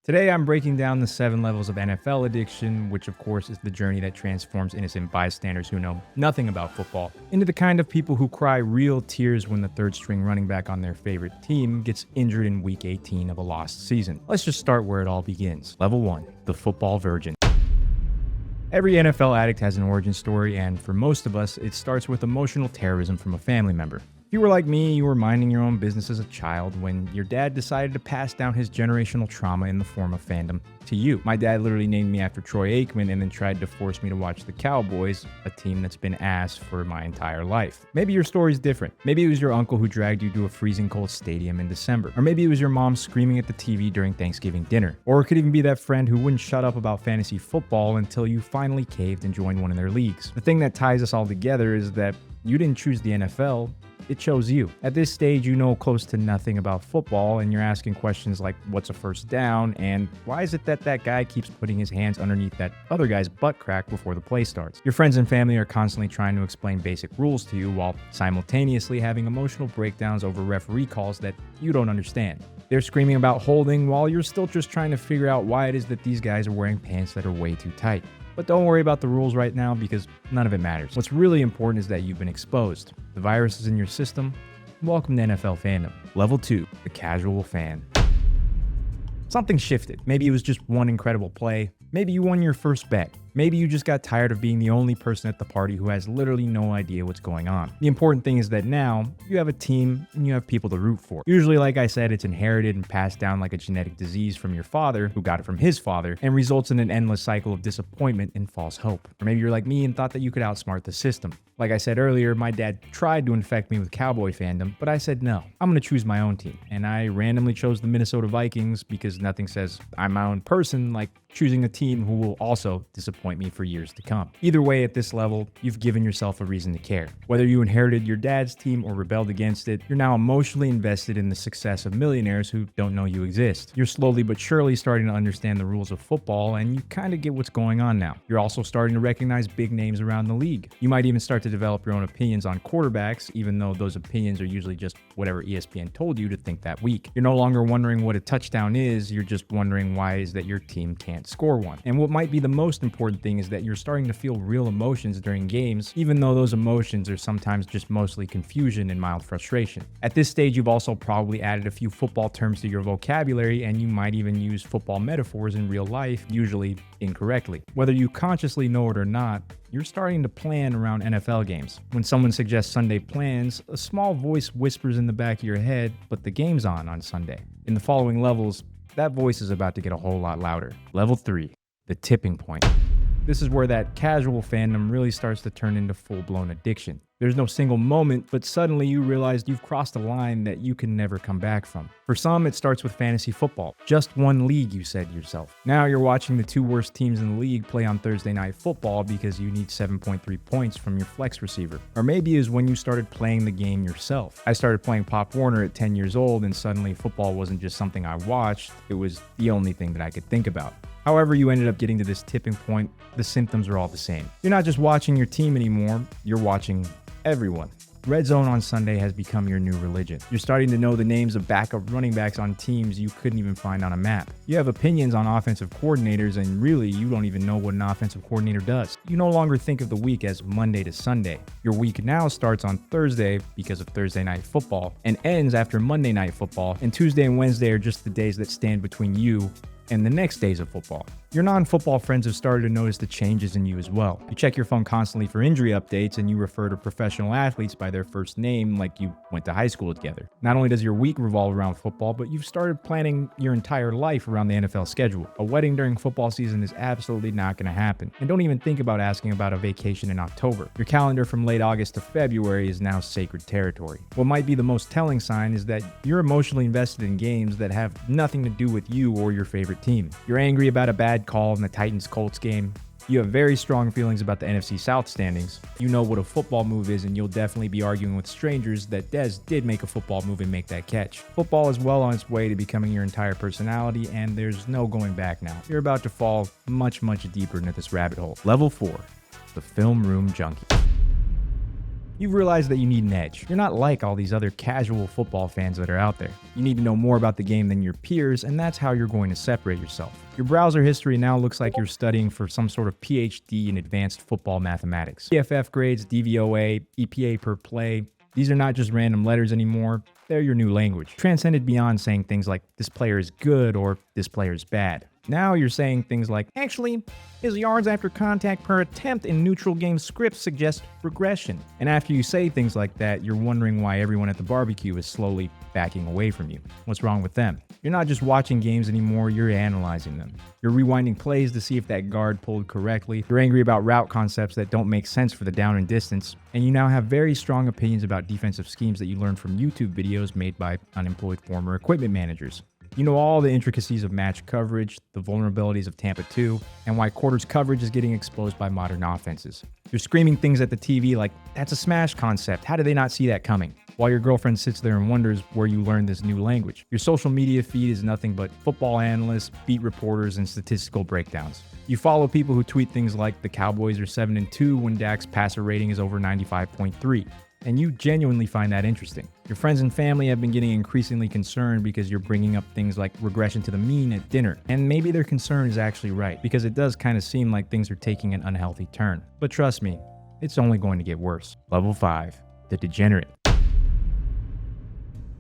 Today, I'm breaking down the 7 levels of NFL addiction, which of course is the journey that transforms innocent bystanders who know nothing about football into the kind of people who cry real tears when the third string running back on their favorite team gets injured in week 18 of a lost season. Let's just start where it all begins. Level 1, the football virgin. Every NFL addict has an origin story, and for most of us, it starts with emotional terrorism from a family member. If you were like me, you were minding your own business as a child when your dad decided to pass down his generational trauma in the form of fandom to you. My dad literally named me after Troy Aikman and then tried to force me to watch the Cowboys, a team that's been ass for my entire life. Maybe your story's different. Maybe it was your uncle who dragged you to a freezing cold stadium in December. Or maybe it was your mom screaming at the TV during Thanksgiving dinner. Or it could even be that friend who wouldn't shut up about fantasy football until you finally caved and joined one of their leagues. The thing that ties us all together is that you didn't choose the NFL. It chose you. At this stage, you know close to nothing about football, and you're asking questions like, what's a first down? And why is it that guy keeps putting his hands underneath that other guy's butt crack before the play starts? Your friends and family are constantly trying to explain basic rules to you while simultaneously having emotional breakdowns over referee calls that you don't understand. They're screaming about holding while you're still just trying to figure out why it is that these guys are wearing pants that are way too tight. But don't worry about the rules right now because none of it matters. What's really important is that you've been exposed. The virus is in your system. Welcome to NFL fandom. Level 2, the casual fan. Something shifted. Maybe it was just one incredible play. Maybe you won your first bet. Maybe you just got tired of being the only person at the party who has literally no idea what's going on. The important thing is that now you have a team and you have people to root for. Usually, like I said, it's inherited and passed down like a genetic disease from your father, who got it from his father, and results in an endless cycle of disappointment and false hope. Or maybe you're like me and thought that you could outsmart the system. Like I said earlier, my dad tried to infect me with Cowboy fandom, but I said no. I'm going to choose my own team. And I randomly chose the Minnesota Vikings because nothing says I'm my own person like choosing a team who will also disappoint me for years to come. Either way, at this level, you've given yourself a reason to care. Whether you inherited your dad's team or rebelled against it, you're now emotionally invested in the success of millionaires who don't know you exist. You're slowly but surely starting to understand the rules of football, and you kind of get what's going on now. You're also starting to recognize big names around the league. You might even start to develop your own opinions on quarterbacks, even though those opinions are usually just whatever ESPN told you to think that week. You're no longer wondering what a touchdown is, you're just wondering why is that your team can't score one. And what might be the most important thing is that you're starting to feel real emotions during games, even though those emotions are sometimes just mostly confusion and mild frustration. At this stage, you've also probably added a few football terms to your vocabulary, and you might even use football metaphors in real life, usually incorrectly. Whether you consciously know it or not, you're starting to plan around NFL games. When someone suggests Sunday plans, a small voice whispers in the back of your head, but the game's on Sunday. In the following levels, that voice is about to get a whole lot louder. Level 3, the tipping point. This is where that casual fandom really starts to turn into full-blown addiction. There's no single moment, but suddenly you realize you've crossed a line that you can never come back from. For some, it starts with fantasy football. Just one league, you said yourself. Now you're watching the 2 worst teams in the league play on Thursday Night Football because you need 7.3 points from your flex receiver. Or maybe it was when you started playing the game yourself. I started playing Pop Warner at 10 years old, and suddenly football wasn't just something I watched, it was the only thing that I could think about. However you ended up getting to this tipping point, the symptoms are all the same. You're not just watching your team anymore, you're watching everyone. Red Zone on Sunday has become your new religion. You're starting to know the names of backup running backs on teams you couldn't even find on a map. You have opinions on offensive coordinators, and really, you don't even know what an offensive coordinator does. You no longer think of the week as Monday to Sunday. Your week now starts on Thursday because of Thursday Night Football and ends after Monday Night Football, and Tuesday and Wednesday are just the days that stand between you and the next days of football. Your non-football friends have started to notice the changes in you as well. You check your phone constantly for injury updates, and you refer to professional athletes by their first name like you went to high school together. Not only does your week revolve around football, but you've started planning your entire life around the NFL schedule. A wedding during football season is absolutely not going to happen. And don't even think about asking about a vacation in October. Your calendar from late August to February is now sacred territory. What might be the most telling sign is that you're emotionally invested in games that have nothing to do with you or your favorite team. You're angry about a bad call in the Titans-Colts game. You have very strong feelings about the NFC South standings. You know what a football move is, and you'll definitely be arguing with strangers that Dez did make a football move and make that catch. Football is well on its way to becoming your entire personality, and there's no going back now. You're about to fall much, much deeper into this rabbit hole. Level 4, the film room junkie. You've realized that you need an edge. You're not like all these other casual football fans that are out there. You need to know more about the game than your peers, and that's how you're going to separate yourself. Your browser history now looks like you're studying for some sort of PhD in advanced football mathematics. PFF grades, DVOA, EPA per play. These are not just random letters anymore. They're your new language. Transcended beyond saying things like, this player is good or this player is bad. Now you're saying things like, actually, his yards after contact per attempt in neutral game scripts suggest regression. And after you say things like that, you're wondering why everyone at the barbecue is slowly backing away from you. What's wrong with them? You're not just watching games anymore, you're analyzing them. You're rewinding plays to see if that guard pulled correctly. You're angry about route concepts that don't make sense for the down and distance. And you now have very strong opinions about defensive schemes that you learned from YouTube videos made by unemployed former equipment managers. You know all the intricacies of match coverage, the vulnerabilities of Tampa 2, and why quarters coverage is getting exposed by modern offenses. You're screaming things at the TV like, that's a smash concept, how did they not see that coming? While your girlfriend sits there and wonders where you learned this new language. Your social media feed is nothing but football analysts, beat reporters, and statistical breakdowns. You follow people who tweet things like the Cowboys are 7-2 when Dak's passer rating is over 95.3. And you genuinely find that interesting. Your friends and family have been getting increasingly concerned because you're bringing up things like regression to the mean at dinner. And maybe their concern is actually right, because it does kind of seem like things are taking an unhealthy turn. But trust me, it's only going to get worse. Level 5, the Degenerate.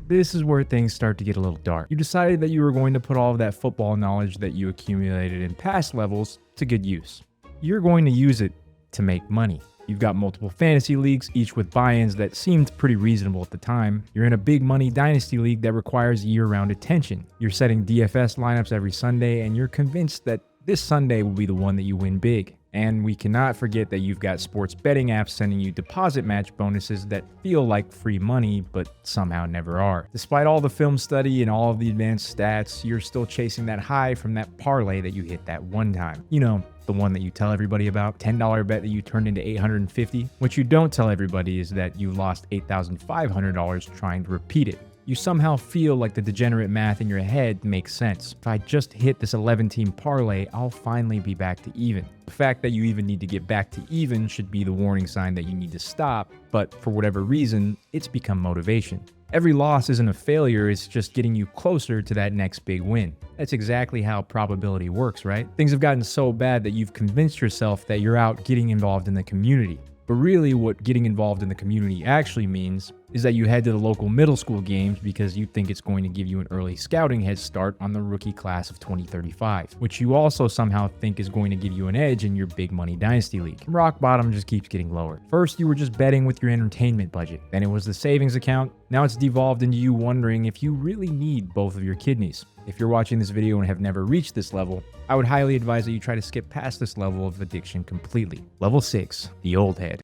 This is where things start to get a little dark. You decided that you were going to put all of that football knowledge that you accumulated in past levels to good use. You're going to use it to make money. You've got multiple fantasy leagues, each with buy-ins that seemed pretty reasonable at the time. You're in a big money dynasty league that requires year-round attention. You're setting DFS lineups every Sunday, and you're convinced that this Sunday will be the one that you win big. And we cannot forget that you've got sports betting apps sending you deposit match bonuses that feel like free money, but somehow never are. Despite all the film study and all of the advanced stats, you're still chasing that high from that parlay that you hit that one time. You know, the one that you tell everybody about, $10 bet that you turned into $850. What you don't tell everybody is that you lost $8,500 trying to repeat it. You somehow feel like the degenerate math in your head makes sense. If I just hit this 11-team parlay, I'll finally be back to even. The fact that you even need to get back to even should be the warning sign that you need to stop, but for whatever reason, it's become motivation. Every loss isn't a failure, it's just getting you closer to that next big win. That's exactly how probability works, right? Things have gotten so bad that you've convinced yourself that you're out getting involved in the community. But really what getting involved in the community actually means is that you head to the local middle school games because you think it's going to give you an early scouting head start on the rookie class of 2035, which you also somehow think is going to give you an edge in your big money dynasty league. Rock bottom just keeps getting lower. First, you were just betting with your entertainment budget. Then it was the savings account. Now it's devolved into you wondering if you really need both of your kidneys. If you're watching this video and have never reached this level, I would highly advise that you try to skip past this level of addiction completely. Level 6, the old head.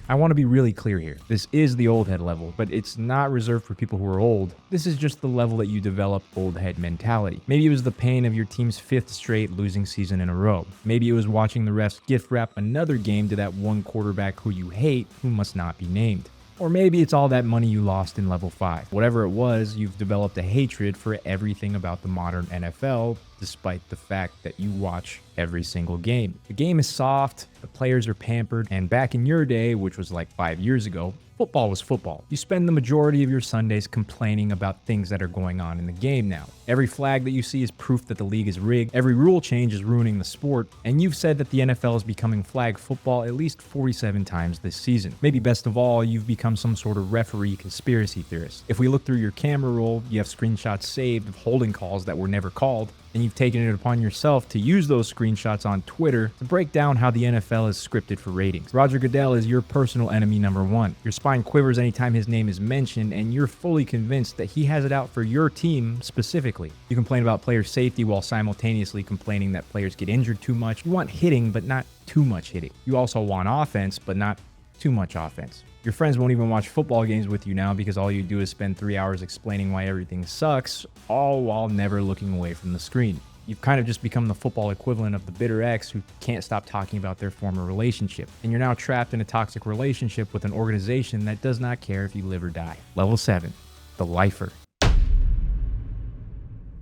I want to be really clear here. This is the old head level, but it's not reserved for people who are old. This is just the level that you develop old head mentality. Maybe it was the pain of your team's 5th straight losing season in a row. Maybe it was watching the refs gift wrap another game to that one quarterback who you hate, who must not be named. Or maybe it's all that money you lost in level 5. Whatever it was, you've developed a hatred for everything about the modern NFL, despite the fact that you watch every single game. The game is soft, the players are pampered, and back in your day, which was like 5 years ago, football was football. You spend the majority of your Sundays complaining about things that are going on in the game now. Every flag that you see is proof that the league is rigged. Every rule change is ruining the sport. And you've said that the NFL is becoming flag football at least 47 times this season. Maybe best of all, you've become some sort of referee conspiracy theorist. If we look through your camera roll, you have screenshots saved of holding calls that were never called. And you've taken it upon yourself to use those screenshots on Twitter to break down how the NFL is scripted for ratings. Roger Goodell is your personal enemy number one. Your spine quivers anytime his name is mentioned, and you're fully convinced that he has it out for your team specifically. You complain about player safety while simultaneously complaining that players get injured too much. You want hitting, but not too much hitting. You also want offense, but not too much offense. Your friends won't even watch football games with you now because all you do is spend 3 hours explaining why everything sucks, all while never looking away from the screen. You've kind of just become the football equivalent of the bitter ex who can't stop talking about their former relationship. And you're now trapped in a toxic relationship with an organization that does not care if you live or die. Level 7, the lifer.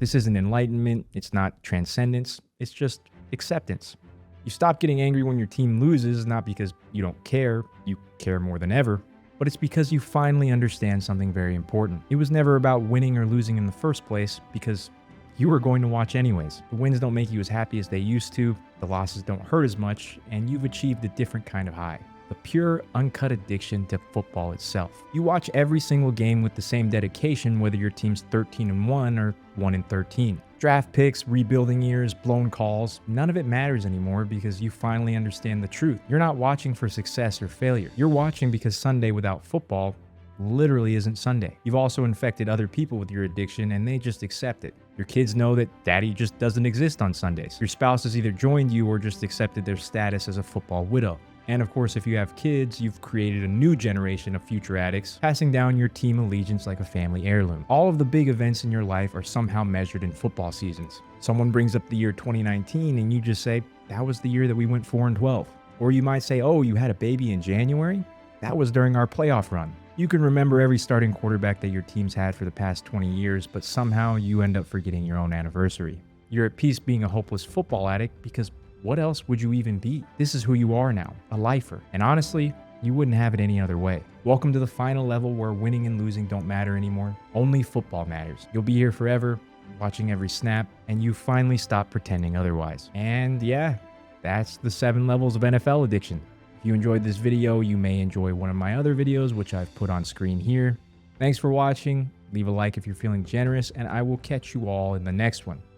This isn't enlightenment, it's not transcendence, it's just acceptance. You stop getting angry when your team loses, not because you don't care, you care more than ever, but it's because you finally understand something very important. It was never about winning or losing in the first place, because you were going to watch anyways. The wins don't make you as happy as they used to, the losses don't hurt as much, and you've achieved a different kind of high. The pure, uncut addiction to football itself. You watch every single game with the same dedication, whether your team's 13-1 or 1-13. Draft picks, rebuilding years, blown calls, none of it matters anymore because you finally understand the truth. You're not watching for success or failure. You're watching because Sunday without football literally isn't Sunday. You've also infected other people with your addiction and they just accept it. Your kids know that daddy just doesn't exist on Sundays. Your spouse has either joined you or just accepted their status as a football widow. And of course, if you have kids, you've created a new generation of future addicts, passing down your team allegiance like a family heirloom. All of the big events in your life are somehow measured in football seasons. Someone brings up the year 2019 and you just say, that was the year that we went 4-12. Or you might say, oh, you had a baby in January? That was during our playoff run. You can remember every starting quarterback that your team's had for the past 20 years, but somehow you end up forgetting your own anniversary. You're at peace being a hopeless football addict because what else would you even be? This is who you are now, a lifer. And honestly, you wouldn't have it any other way. Welcome to the final level where winning and losing don't matter anymore. Only football matters. You'll be here forever, watching every snap, and you finally stop pretending otherwise. And yeah, that's the 7 levels of NFL addiction. If you enjoyed this video, you may enjoy one of my other videos, which I've put on screen here. Thanks for watching. Leave a like if you're feeling generous, and I will catch you all in the next one.